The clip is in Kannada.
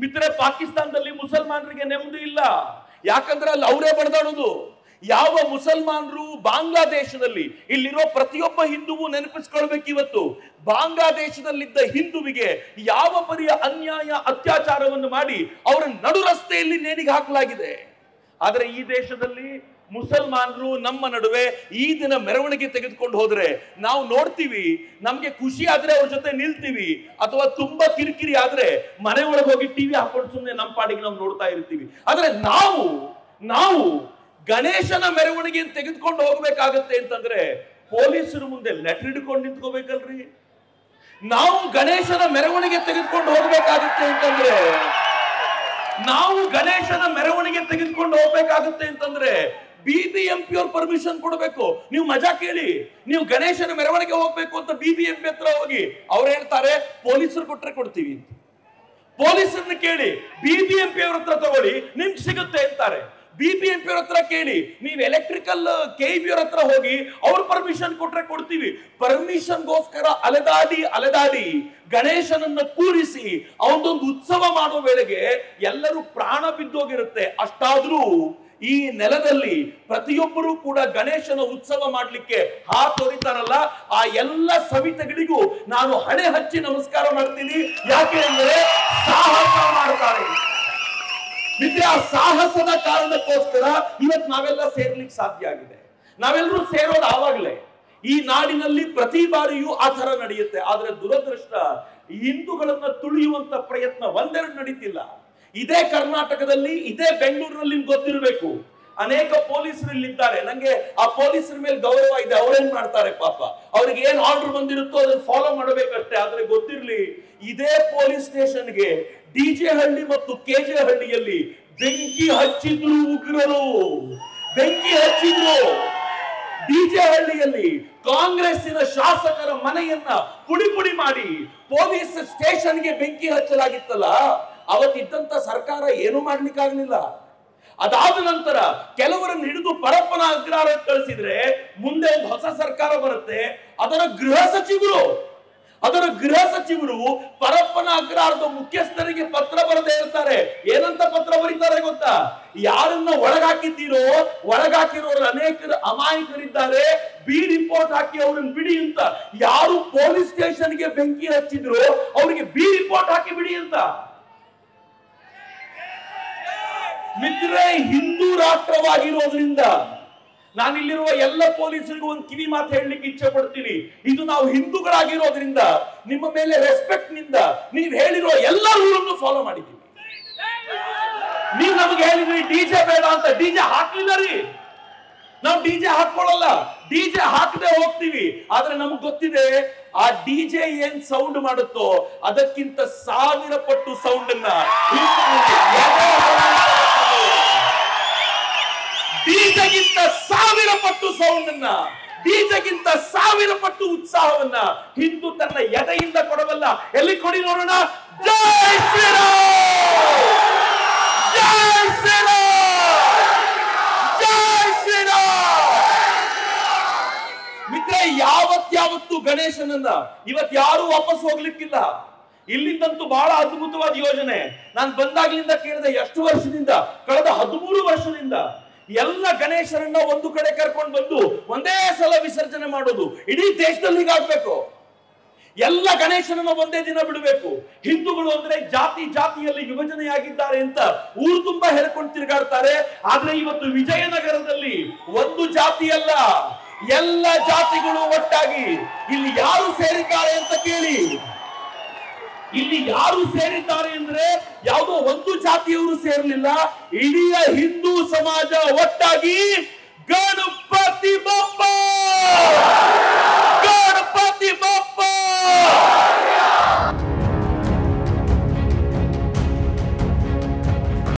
ಮಿತ್ರ, ಪಾಕಿಸ್ತಾನದಲ್ಲಿ ಮುಸಲ್ಮಾನರಿಗೆ ನೆಮ್ಮದಿ ಇಲ್ಲ. ಯಾಕಂದ್ರೆ ಅಲ್ಲಿ ಅವರೇ ಬಡದಾಡೋದು. ಯಾವ ಮುಸಲ್ಮಾನರು ಬಾಂಗ್ಲಾದೇಶದಲ್ಲಿ ಇಲ್ಲಿರೋ ಪ್ರತಿಯೊಬ್ಬ ಹಿಂದೂವು ನೆನಪಿಸ್ಕೊಳ್ಬೇಕು, ಇವತ್ತು ಬಾಂಗ್ಲಾದೇಶದಲ್ಲಿದ್ದ ಹಿಂದುವಿಗೆ ಯಾವ ಪರಿಯ ಅನ್ಯಾಯ ಅತ್ಯಾಚಾರವನ್ನು ಮಾಡಿ ಅವರ ನಡು ರಸ್ತೆಯಲ್ಲಿ ನೇಣಿಗೆ ಹಾಕಲಾಗಿದೆ. ಆದರೆ ಈ ದೇಶದಲ್ಲಿ ಮುಸಲ್ಮಾನರು ನಮ್ಮ ನಡುವೆ ಈ ದಿನ ಮೆರವಣಿಗೆ ತೆಗೆದುಕೊಂಡು ಹೋದ್ರೆ ನಾವು ನೋಡ್ತೀವಿ, ನಮ್ಗೆ ಖುಷಿ ಆದ್ರೆ ಅವ್ರ ಜೊತೆ ನಿಲ್ತೀವಿ, ಅಥವಾ ತುಂಬಾ ಕಿರಿಕಿರಿ ಆದ್ರೆ ಮನೆ ಒಳಗೆ ಹೋಗಿ ಟಿವಿ ಹಾಕೊಂಡು ಸುಮ್ಮನೆ ನಮ್ಮ ಪಾಡಿಗೆ ನಾವು ನೋಡ್ತಾ ಇರ್ತೀವಿ. ಆದ್ರೆ ನಾವು ಗಣೇಶನ ಮೆರವಣಿಗೆ ತೆಗೆದುಕೊಂಡು ಹೋಗ್ಬೇಕಾಗತ್ತೆ ಅಂತಂದ್ರೆ ಪೊಲೀಸರು ಮುಂದೆ ಲೆಟರ್ ಹಿಡ್ಕೊಂಡು ನಿಂತ್ಕೋಬೇಕಲ್ರಿ. ನಾವು ಗಣೇಶನ ಮೆರವಣಿಗೆ ತೆಗೆದುಕೊಂಡು ಹೋಗ್ಬೇಕಾಗುತ್ತೆ ಅಂತಂದ್ರೆ BBMP ಅವ್ರ ಪರ್ಮಿಷನ್ ಕೊಡಬೇಕು. ನೀವು ಮಜಾ ಕೇಳಿ, ನೀವು ಗಣೇಶನ ಮೆರವಣಿಗೆ ಹೋಗ್ಬೇಕು ಅಂತ BBMP ಹತ್ರ ಹೋಗಿ ಅವ್ರು ಹೇಳ್ತಾರೆ ಪೊಲೀಸರು ಕೊಟ್ರೆ ಕೊಡ್ತೀವಿ ಅಂತ. ಪೊಲೀಸರನ್ನ ಕೇಳಿ BBMP ಅವ್ರ ಹತ್ರ ತಗೊಳ್ಳಿ, ನಿಮ್ಗೆ ಸಿಗುತ್ತೆ ಅಂತಾರೆ. BBMP ಅವ್ರ ಹತ್ರ ಕೇಳಿ, ನೀವು ಎಲೆಕ್ಟ್ರಿಕಲ್ KEB ಅವ್ರ ಹತ್ರ ಹೋಗಿ ಅವ್ರ ಪರ್ಮಿಷನ್ ಕೊಟ್ರೆ ಕೊಡ್ತೀವಿ. ಪರ್ಮಿಷನ್ಗೋಸ್ಕರ ಅಲೆದಾಡಿ ಗಣೇಶನನ್ನ ಕೂರಿಸಿ ಅವನದೊಂದು ಉತ್ಸವ ಮಾಡೋ ವೇಳೆಗೆ ಎಲ್ಲರೂ ಪ್ರಾಣ ಬಿದ್ದೋಗಿರುತ್ತೆ. ಅಷ್ಟಾದ್ರೂ ಈ ನೆಲದಲ್ಲಿ ಪ್ರತಿಯೊಬ್ಬರೂ ಕೂಡ ಗಣೇಶನ ಉತ್ಸವ ಮಾಡ್ಲಿಕ್ಕೆ ಹಾತೊರಿತಾರಲ್ಲ, ಆ ಎಲ್ಲ ಸವಿತೆಗಳಿಗೂ ನಾನು ಹಣೆ ಹಚ್ಚಿ ನಮಸ್ಕಾರ ಮಾಡ್ತೀನಿ. ಯಾಕೆ ಅಂದ್ರೆ ಸಾಹಸ ಮಾಡ್ತಾರೆ. ಮಿತ್ರ, ಆ ಸಾಹಸದ ಕಾರಣಕ್ಕೋಸ್ಕರ ಇವತ್ತು ನಾವೆಲ್ಲ ಸೇರ್ಲಿಕ್ಕೆ ಸಾಧ್ಯ ಆಗಿದೆ. ನಾವೆಲ್ಲರೂ ಸೇರೋದು ಆವಾಗಲೇ. ಈ ನಾಡಿನಲ್ಲಿ ಪ್ರತಿ ಬಾರಿಯೂ ಆ ತರ ನಡೆಯುತ್ತೆ. ಆದ್ರೆ ದುರದೃಷ್ಟ, ಹಿಂದೂಗಳನ್ನ ತುಳಿಯುವಂತ ಪ್ರಯತ್ನ ಒಂದೆರಡು ನಡೀತಿಲ್ಲ. ಇದೇ ಕರ್ನಾಟಕದಲ್ಲಿ, ಇದೇ ಬೆಂಗಳೂರಿನಲ್ಲಿ ನಿಮ್ಗೆ ಗೊತ್ತಿರಬೇಕು, ಅನೇಕ ಪೊಲೀಸರು ಇಲ್ಲಿದ್ದಾರೆ. ನಂಗೆ ಆ ಪೊಲೀಸರ ಮೇಲೆ ಗೌರವ ಇದೆ. ಅವ್ರೇನ್ ಮಾಡ್ತಾರೆ ಪಾಪ, ಅವ್ರಿಗೆ ಏನ್ ಆರ್ಡರ್ ಬಂದಿರುತ್ತೋ ಅದನ್ನ ಫಾಲೋ ಮಾಡಬೇಕಷ್ಟೇ. ಆದ್ರೆ ಗೊತ್ತಿರ್ಲಿ, ಇದೇ ಪೊಲೀಸ್ ಸ್ಟೇಷನ್ಗೆ DJ ಹಳ್ಳಿ ಮತ್ತು KJ ಹಳ್ಳಿಯಲ್ಲಿ ಬೆಂಕಿ ಹಚ್ಚಿದ್ರು ಉಗ್ರರು. DJ ಹಳ್ಳಿಯಲ್ಲಿ ಕಾಂಗ್ರೆಸ್ಸಿನ ಶಾಸಕರ ಮನೆಯನ್ನ ಪುಡಿ ಮಾಡಿ ಪೊಲೀಸ್ ಸ್ಟೇಷನ್ಗೆ ಬೆಂಕಿ ಹಚ್ಚಲಾಗಿತ್ತಲ್ಲ, ಅವತ್ತಿದ್ದಂತ ಸರ್ಕಾರ ಏನು ಮಾಡ್ಲಿಕ್ಕಾಗಲಿಲ್ಲ. ಅದಾದ ನಂತರ ಕೆಲವರನ್ನು ಹಿಡಿದು ಪರಪ್ಪನ ಅಗ್ರಹಾರ ಕಳಿಸಿದ್ರೆ ಮುಂದೆ ಒಂದು ಹೊಸ ಸರ್ಕಾರ ಬರುತ್ತೆ. ಅದರ ಗೃಹ ಸಚಿವರು ಪರಪ್ಪನ ಅಗ್ರಹಾರದ ಮುಖ್ಯಸ್ಥರಿಗೆ ಪತ್ರ ಬರದೇ ಇರ್ತಾರೆ. ಏನಂತ ಪತ್ರ ಬರೀತಾರೆ ಗೊತ್ತಾ? ಯಾರನ್ನ ಒಳಗಾಕಿರೋರು ಅನೇಕರು ಅಮಾಯಕರಿದ್ದಾರೆ, ರಿಪೋರ್ಟ್ ಹಾಕಿ ಅವ್ರನ್ನ ಬಿಡಿ ಅಂತ. ಯಾರು ಪೊಲೀಸ್ ಸ್ಟೇಷನ್ಗೆ ಬೆಂಕಿ ಹಚ್ಚಿದ್ರು ಅವರಿಗೆ ರಿಪೋರ್ಟ್ ಹಾಕಿ ಬಿಡಿ ಅಂತ. ಮಿತ್ರರೇ, ಹಿಂದೂ ರಾಷ್ಟ್ರವಾಗಿರೋದ್ರಿಂದ ನಾನಿಲ್ಲಿರುವ ಎಲ್ಲ ಪೊಲೀಸರಿಗೂ ಒಂದು ಕಿವಿ ಮಾತು ಹೇಳಲಿಕ್ಕೆ ಇಚ್ಛೆ ಪಡ್ತೀನಿ. ಇದು ನಾವು ಹಿಂದೂಗಳಾಗಿರೋದ್ರಿಂದ ನಿಮ್ಮ ಮೇಲೆ ರೆಸ್ಪೆಕ್ಟ್ ನಿಂದ ನೀವು ಹೇಳಿರೋ ಎಲ್ಲ ರೂಲನ್ನು ಫಾಲೋ ಮಾಡಿದ್ದೀವಿ. ನೀವು ನಮಗೆ ಹೇಳಿದ್ರಿ DJ ಬೇಡ ಅಂತ, DJ ಹಾಕ್ಲಿಲ್ಲ ರೀ. ನಾವು DJ ಹಾಕೊಳ್ಳಲ್ಲ, DJ ಹಾಕದೆ ಹೋಗ್ತೀವಿ. ಆದ್ರೆ ನಮ್ಗೆ ಗೊತ್ತಿದೆ, ಆ DJ ಏನ್ ಸೌಂಡ್ ಮಾಡುತ್ತೋ ಅದಕ್ಕಿಂತ 1000 ಪಟ್ಟು ಸೌಂಡ್ ಅನ್ನ DJಗಿಂತ 1000 ಪಟ್ಟು ಸೌಂಡ್ ಅನ್ನ, DJಗಿಂತ 1000 ಪಟ್ಟು ಉತ್ಸಾಹವನ್ನ ಹಿಂದೂ ತನ್ನ ಎದೆಯಿಂದ ಕೊಡಬಲ್ಲ. ಎಲ್ಲಿ ಕೊಡಿ ನೋಡೋಣ. ಜೈ ಶ್ರೀರಾಮ್, ಜೈ ಶ್ರೀರಾಮ್, ಜೈ ಶ್ರೀರಾಮ್. ಮಿತ್ರ, ಯಾವತ್ತು ಗಣೇಶನನ್ನ ಇವತ್ತು ಯಾರು ವಾಪಸ್ ಹೋಗ್ಲಿಕ್ಕಿಲ್ಲ. ಇಲ್ಲಿಂದಂತೂ ಬಹಳ ಅದ್ಭುತವಾದ ಯೋಜನೆ. ನಾನು ಬಂದಾಗ್ಲಿಂದ ಕೇಳಿದೆ, ಎಷ್ಟು ವರ್ಷದಿಂದ? ಕಳೆದ 13 ವರ್ಷದಿಂದ ಎಲ್ಲ ಗಣೇಶರನ್ನ ಒಂದು ಕಡೆ ಕರ್ಕೊಂಡು ಬಂದು ಒಂದೇ ಸಲ ವಿಸರ್ಜನೆ ಮಾಡೋದು. ಇಡೀ ದೇಶದಲ್ಲಿ ಹೀಗಾಗ್ಬೇಕು. ಎಲ್ಲ ಗಣೇಶನನ್ನ ಒಂದೇ ದಿನ ಬಿಡಬೇಕು. ಹಿಂದೂಗಳು ಅಂದ್ರೆ ಜಾತಿಯಲ್ಲಿ ವಿಭಜನೆಯಾಗಿದ್ದಾರೆ ಅಂತ ಊರು ತುಂಬಾ ಹೇಳ್ಕೊಂಡು ತಿರುಗಾಡ್ತಾರೆ. ಆದ್ರೆ ಇವತ್ತು ವಿಜಯನಗರದಲ್ಲಿ ಒಂದು ಜಾತಿಯಲ್ಲ, ಎಲ್ಲ ಜಾತಿಗಳು ಒಟ್ಟಾಗಿ ಇಲ್ಲಿ ಯಾರು ಸೇರಿದ್ದಾರೆ ಅಂತ ಕೇಳಿ. ಇಲ್ಲಿ ಯಾರು ಸೇರಿದ್ದಾರೆ ಅಂದ್ರೆ ಯಾವುದೋ ಒಂದು ಜಾತಿಯವರು ಸೇರಲಿಲ್ಲ, ಇಡೀ ಹಿಂದೂ ಸಮಾಜ ಒಟ್ಟಾಗಿ ಗಣಪತಿ ಬಪ್ಪ